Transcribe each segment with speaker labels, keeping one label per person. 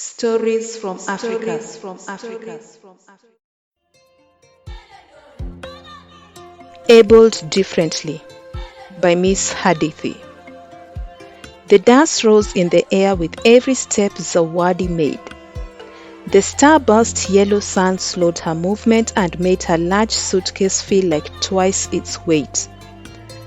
Speaker 1: Stories from Africa. Abled Differently by Miss Hadithi. The dust rose in the air with every step Zawadi made. The starburst yellow sun slowed her movement and made her large suitcase feel like twice its weight.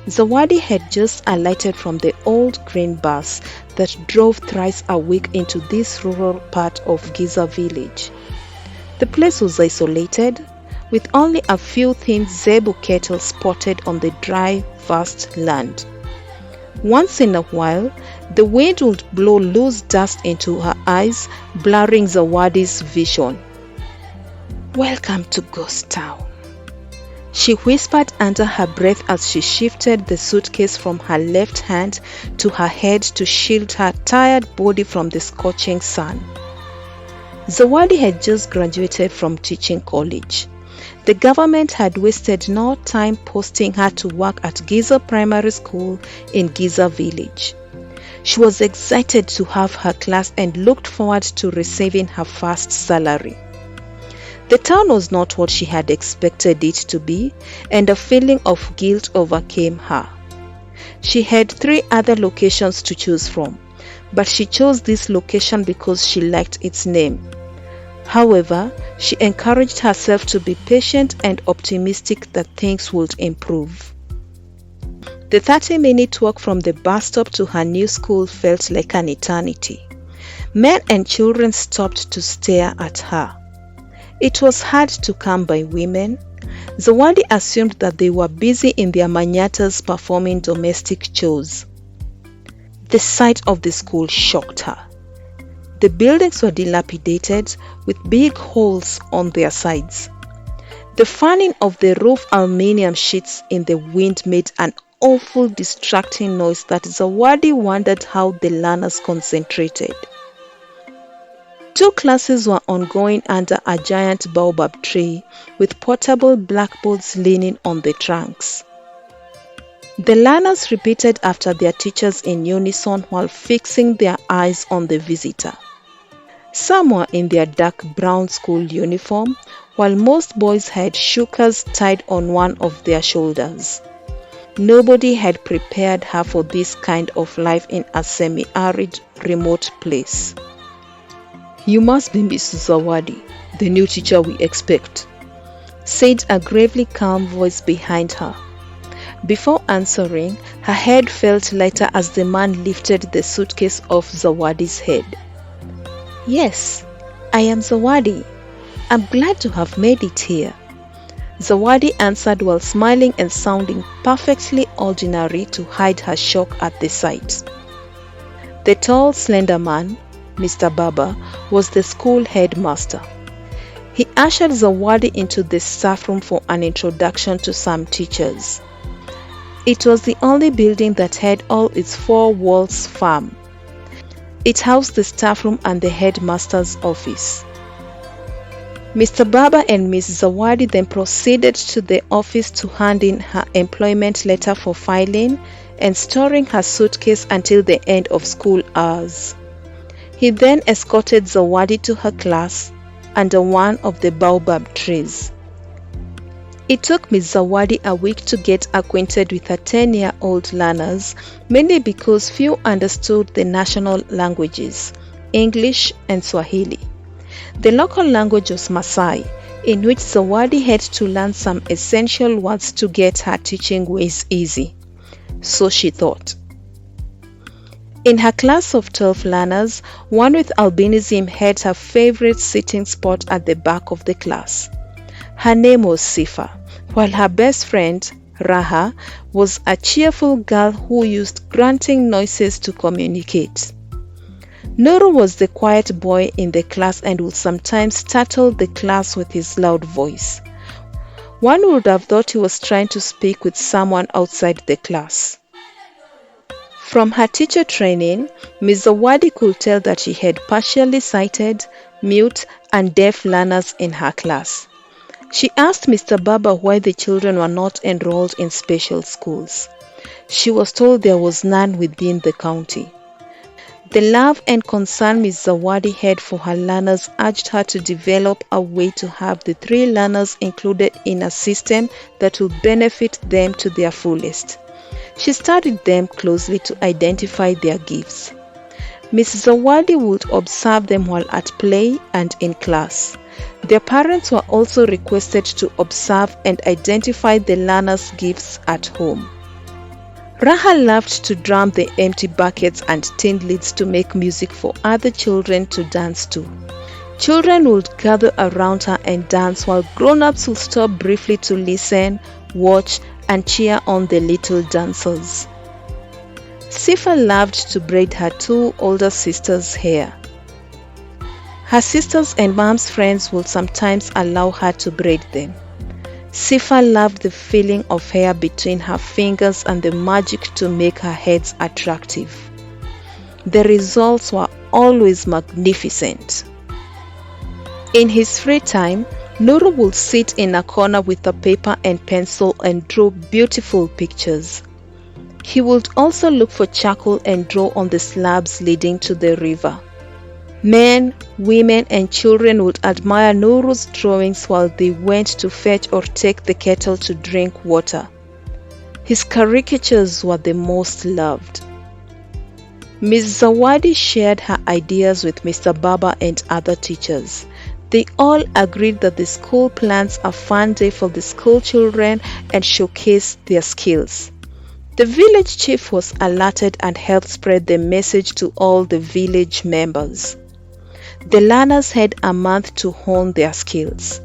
Speaker 1: Zawadi had just alighted from the old green bus that drove thrice a week into this rural part of Giza village. The place was isolated, with only a few thin zebu cattle spotted on the dry, vast land. Once in a while, the wind would blow loose dust into her eyes, blurring Zawadi's vision. "Welcome to Ghost Town," she whispered under her breath as she shifted the suitcase from her left hand to her head to shield her tired body from the scorching sun. Zawadi had just graduated from teaching college. The government had wasted no time posting her to work at Giza Primary School in Giza village. She was excited to have her class and looked forward to receiving her first salary. The town was not what she had expected it to be, and a feeling of guilt overcame her. She had 3 other locations to choose from, but she chose this location because she liked its name. However, she encouraged herself to be patient and optimistic that things would improve. The 30-minute walk from the bus stop to her new school felt like an eternity. Men and children stopped to stare at her. It was hard to come by women. Zawadi assumed that they were busy in their Manyattas performing domestic chores. The sight of the school shocked her. The buildings were dilapidated with big holes on their sides. The fanning of the roof aluminium sheets in the wind made an awful distracting noise that Zawadi wondered how the learners concentrated. 2 classes were ongoing under a giant baobab tree with portable blackboards leaning on the trunks. The learners repeated after their teachers in unison while fixing their eyes on the visitor. Some were in their dark brown school uniform, while most boys had Shukas tied on one of their shoulders. Nobody had prepared her for this kind of life in a semi-arid, remote place. "You must be Miss Zawadi, the new teacher we expect," said a gravely calm voice behind her. Before answering, her head felt lighter as the man lifted the suitcase off Zawadi's head. "Yes, I am Zawadi. I'm glad to have made it here," Zawadi answered while smiling and sounding perfectly ordinary to hide her shock at the sight. The tall, slender man, Mr. Baba, was the school headmaster. He ushered Zawadi into the staff room for an introduction to some teachers. It was the only building that had all its 4 walls firm. It housed the staff room and the headmaster's office. Mr. Baba and Miss Zawadi then proceeded to the office to hand in her employment letter for filing and storing her suitcase until the end of school hours. He then escorted Zawadi to her class under one of the baobab trees. It took Miss Zawadi a week to get acquainted with her 10-year-old learners, mainly because few understood the national languages, English and Swahili. The local language was Maasai, in which Zawadi had to learn some essential words to get her teaching ways easy. So she thought. In her class of 12 learners, one with albinism had her favorite sitting spot at the back of the class. Her name was Sifa, while her best friend, Raha, was a cheerful girl who used grunting noises to communicate. Nuru was the quiet boy in the class and would sometimes startle the class with his loud voice. One would have thought he was trying to speak with someone outside the class. From her teacher training, Ms. Zawadi could tell that she had partially sighted, mute, and deaf learners in her class. She asked Mr. Baba why the children were not enrolled in special schools. She was told there was none within the county. The love and concern Miss Zawadi had for her learners urged her to develop a way to have the three learners included in a system that would benefit them to their fullest. She studied them closely to identify their gifts. Miss Zawadi would observe them while at play and in class. Their parents were also requested to observe and identify the learners' gifts at home. Raha loved to drum the empty buckets and tin lids to make music for other children to dance to. Children would gather around her and dance while grown-ups would stop briefly to listen, watch, and cheer on the little dancers. Sifa loved to braid her two older sisters' hair. Her sisters and mom's friends would sometimes allow her to braid them. Sifa loved the feeling of hair between her fingers and the magic to make her heads attractive. The results were always magnificent. In his free time, Nuru would sit in a corner with a paper and pencil and draw beautiful pictures. He would also look for charcoal and draw on the slabs leading to the river. Men, women, and children would admire Nuru's drawings while they went to fetch or take the kettle to drink water. His caricatures were the most loved. Ms. Zawadi shared her ideas with Mr. Baba and other teachers. They all agreed that the school plans a fun day for the school children and showcase their skills. The village chief was alerted and helped spread the message to all the village members. The learners had a month to hone their skills.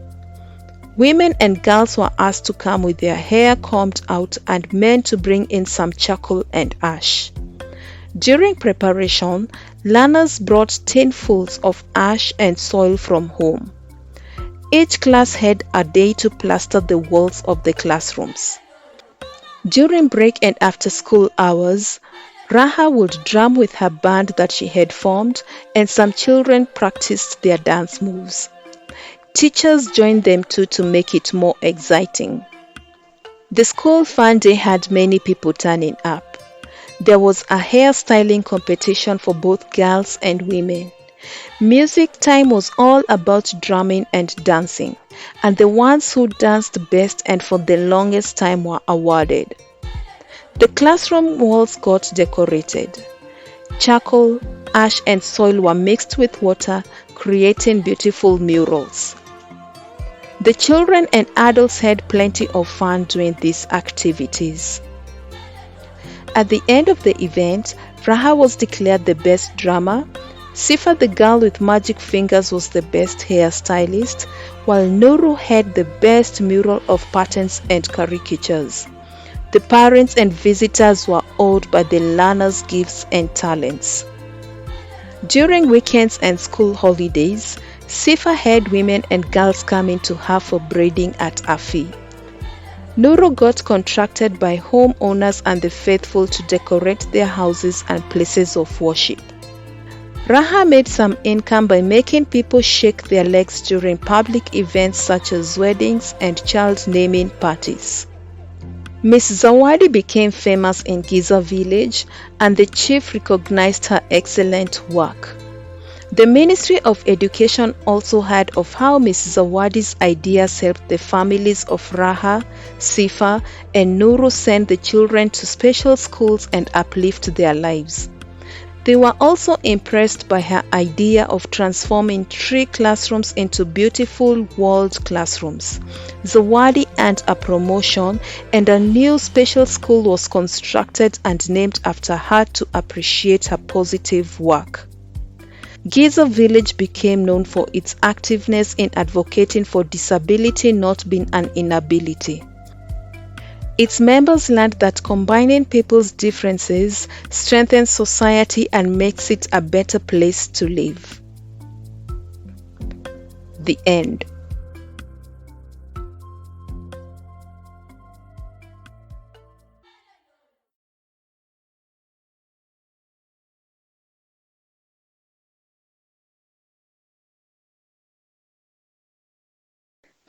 Speaker 1: Women and girls were asked to come with their hair combed out and men to bring in some charcoal and ash. During preparation, learners brought tinfuls of ash and soil from home. Each class had a day to plaster the walls of the classrooms. During break and after school hours, Raha would drum with her band that she had formed, and some children practiced their dance moves. Teachers joined them too to make it more exciting. The school fun day had many people turning up. There was a hairstyling competition for both girls and women. Music time was all about drumming and dancing, and the ones who danced best and for the longest time were awarded. The classroom walls got decorated. Charcoal, ash, and soil were mixed with water, creating beautiful murals. The children and adults had plenty of fun doing these activities. At the end of the event, Raha was declared the best drummer, Sifa the girl with magic fingers was the best hairstylist, while Nuru had the best mural of patterns and caricatures. The parents and visitors were awed by the learners' gifts and talents. During weekends and school holidays, Sifa had women and girls coming to her for braiding at a fee. Nuru got contracted by homeowners and the faithful to decorate their houses and places of worship. Raha made some income by making people shake their legs during public events such as weddings and child naming parties. Miss Zawadi became famous in Giza village and the chief recognized her excellent work. The Ministry of Education also heard of how Miss Zawadi's ideas helped the families of Raha, Sifa, and Nuru send the children to special schools and uplift their lives. They were also impressed by her idea of transforming 3 classrooms into beautiful walled classrooms. Zawadi earned a promotion and a new special school was constructed and named after her to appreciate her positive work. Giza village became known for its activeness in advocating for disability not being an inability. Its members learned that combining people's differences strengthens society and makes it a better place to live. The end.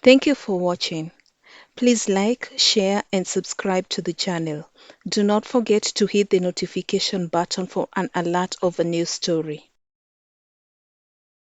Speaker 1: Thank you for watching. Please like, share, and subscribe to the channel. Do not forget to hit the notification button for an alert of a new story.